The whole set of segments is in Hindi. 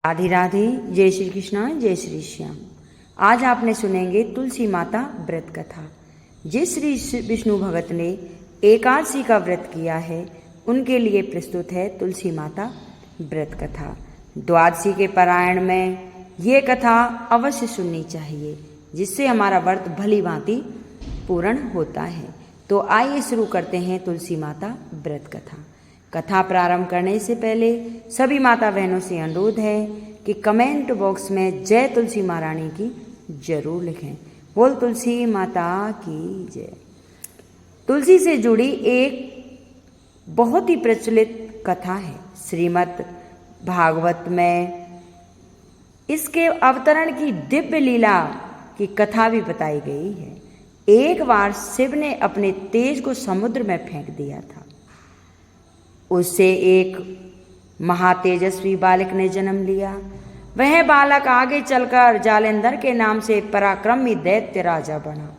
राधे राधे। जय श्री कृष्णा, जय श्री श्याम। आज आपने सुनेंगे तुलसी माता व्रत कथा। जिस श्री विष्णु भगत ने एकादशी का व्रत किया है उनके लिए प्रस्तुत है तुलसी माता व्रत कथा। द्वादशी के पारायण में ये कथा अवश्य सुननी चाहिए, जिससे हमारा व्रत भली भांति पूर्ण होता है। तो आइए शुरू करते हैं तुलसी माता व्रत कथा। कथा प्रारंभ करने से पहले सभी माता बहनों से अनुरोध है कि कमेंट बॉक्स में जय तुलसी महारानी की जरूर लिखें। बोल तुलसी माता की जय। तुलसी से जुड़ी एक बहुत ही प्रचलित कथा है। श्रीमद् भागवत में इसके अवतरण की दिव्य लीला की कथा भी बताई गई है। एक बार शिव ने अपने तेज को समुद्र में फेंक दिया था। उससे एक महातेजस्वी बालक ने जन्म लिया। वह बालक आगे चलकर जालंधर के नाम से पराक्रमी दैत्य राजा बना।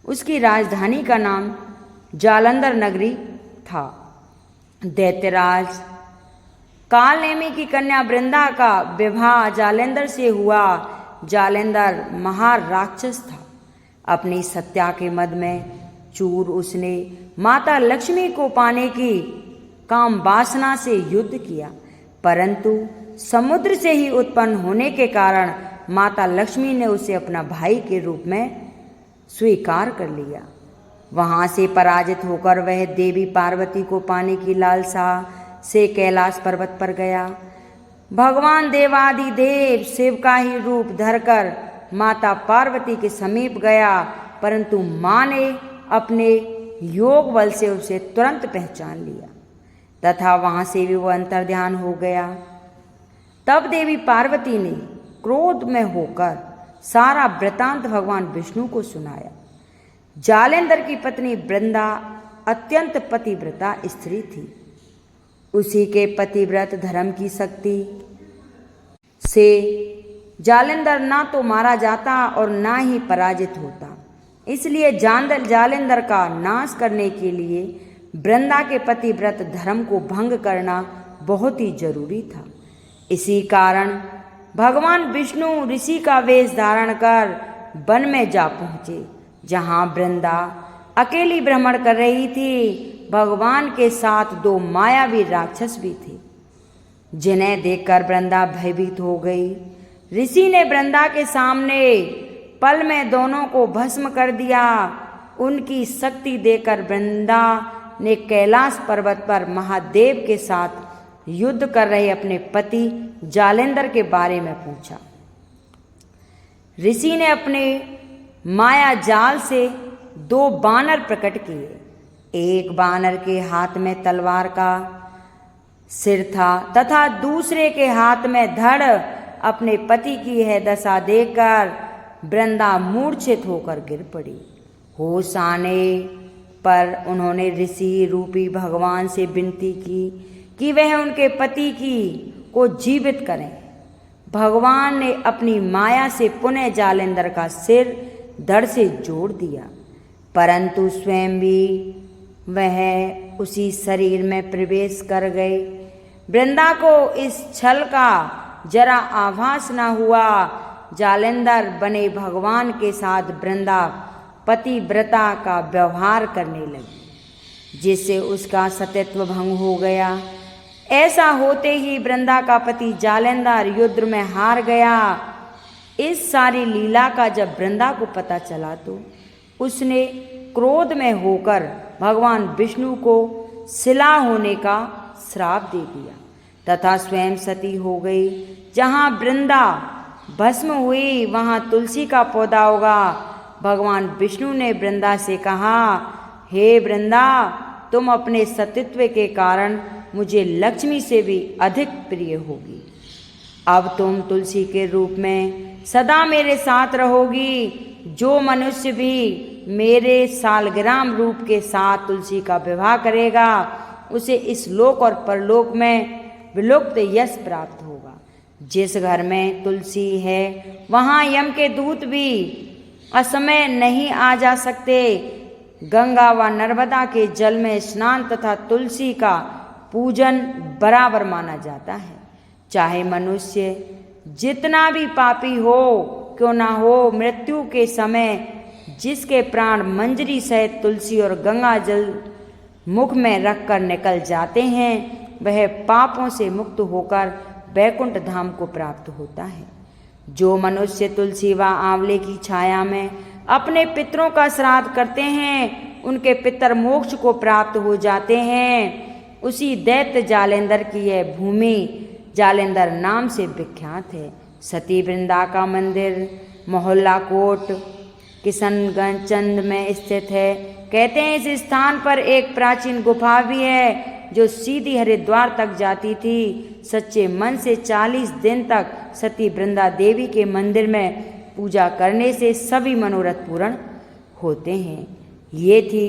उसकी राजधानी का नाम जालंधर नगरी था। दैत्यराज कालनेमी की कन्या वृंदा का विवाह जालंधर से हुआ। जालंधर महाराक्षस था। अपनी सत्या के मद में चूर उसने माता लक्ष्मी को पाने की काम वासना से युद्ध किया, परंतु समुद्र से ही उत्पन्न होने के कारण माता लक्ष्मी ने उसे अपना भाई के रूप में स्वीकार कर लिया। वहां से पराजित होकर वह देवी पार्वती को पाने की लालसा से कैलाश पर्वत पर गया। भगवान देवादिदेव शिव का ही रूप धरकर माता पार्वती के समीप गया, परंतु मां ने अपने योग बल से उसे तुरंत पहचान लिया तथा वहां से भी वह अंतर्ध्यान हो गया। तब देवी पार्वती ने क्रोध में होकर सारा वृतांत भगवान विष्णु को सुनाया। जालंधर की पत्नी वृंदा अत्यंत पतिव्रता स्त्री थी। उसी के पतिव्रत धर्म की शक्ति से जालंधर ना तो मारा जाता और ना ही पराजित होता। इसलिए जालंधर का नाश करने के लिए वृंदा के पतिव्रत धर्म को भंग करना बहुत ही जरूरी था। इसी कारण भगवान विष्णु ऋषि का वेश धारण कर वन में जा पहुंचे, जहां वृंदा अकेली भ्रमण कर रही थी। भगवान के साथ दो मायावी राक्षस भी थे, जिन्हें देखकर वृंदा भयभीत हो गई। ऋषि ने वृंदा के सामने पल में दोनों को भस्म कर दिया। उनकी शक्ति देकर वृंदा ने कैलाश पर्वत पर महादेव के साथ युद्ध कर रहे अपने पति जालंधर के बारे में पूछा। ऋषि ने अपने माया जाल से दो बानर प्रकट किए। एक बानर के हाथ में तलवार का सिर था तथा दूसरे के हाथ में धड़। अपने पति की यह दशा देखकर वृंदा मूर्छित होकर गिर पड़ी। होश आने पर उन्होंने ऋषि रूपी भगवान से विनती की कि वह उनके पति को जीवित करें। भगवान ने अपनी माया से पुनः जालंधर का सिर धड़ से जोड़ दिया, परंतु स्वयं भी वह उसी शरीर में प्रवेश कर गए। वृंदा को इस छल का जरा आभास न हुआ। जालंधर बने भगवान के साथ वृंदा पतिव्रता का व्यवहार करने लगी, जिससे उसका सत्यत्व भंग हो गया। ऐसा होते ही वृंदा का पति जालंधर युद्ध में हार गया। इस सारी लीला का जब वृंदा को पता चला तो उसने क्रोध में होकर भगवान विष्णु को शिला होने का श्राप दे दिया तथा स्वयं सती हो गई। जहाँ वृंदा भस्म हुई वहाँ तुलसी का पौधा होगा। भगवान विष्णु ने वृंदा से कहा, हे वृंदा, तुम अपने सतीत्व के कारण मुझे लक्ष्मी से भी अधिक प्रिय होगी। अब तुम तुलसी के रूप में सदा मेरे साथ रहोगी। जो मनुष्य भी मेरे सालग्राम रूप के साथ तुलसी का विवाह करेगा उसे इस लोक और परलोक में विलुप्त यश प्राप्त होगा। जिस घर में तुलसी है वहाँ यम के दूत भी असमय नहीं आ जा सकते। गंगा व नर्मदा के जल में स्नान तथा तुलसी का पूजन बराबर माना जाता है। चाहे मनुष्य जितना भी पापी हो क्यों ना हो, मृत्यु के समय जिसके प्राण मंजरी सहित तुलसी और गंगा जल मुख में रखकर निकल जाते हैं, वह पापों से मुक्त होकर वैकुंठ धाम को प्राप्त होता है। जो मनुष्य तुलसी व आंवले की छाया में अपने पितरों का श्राद्ध करते हैं, उनके पितर मोक्ष को प्राप्त हो जाते हैं। उसी दैत्य जालेंदर की यह भूमि जालेंदर नाम से विख्यात है। सती वृंदा का मंदिर मोहल्ला कोट किशनगंज में स्थित है। कहते हैं इस स्थान पर एक प्राचीन गुफा भी है जो सीधी हरिद्वार तक जाती थी। सच्चे मन से 40 दिन तक सती वृंदा देवी के मंदिर में पूजा करने से सभी मनोरथ पूर्ण होते हैं। ये थी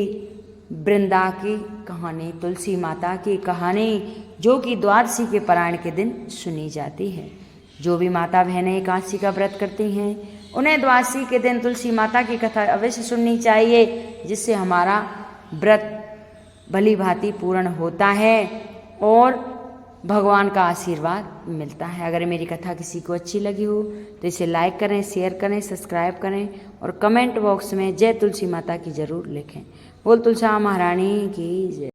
वृंदा की कहानी, तुलसी माता की कहानी, जो कि द्वादशी के पारायण के दिन सुनी जाती है। जो भी माता बहनें एकादशी का व्रत करती हैं, उन्हें द्वादशी के दिन तुलसी माता की कथा अवश्य सुननी चाहिए, जिससे हमारा व्रत भली भांति पूर्ण होता है और भगवान का आशीर्वाद मिलता है। अगर मेरी कथा किसी को अच्छी लगी हो तो इसे लाइक करें, शेयर करें, सब्सक्राइब करें और कमेंट बॉक्स में जय तुलसी माता की जरूर लिखें। बोल तुलसा महारानी की जय।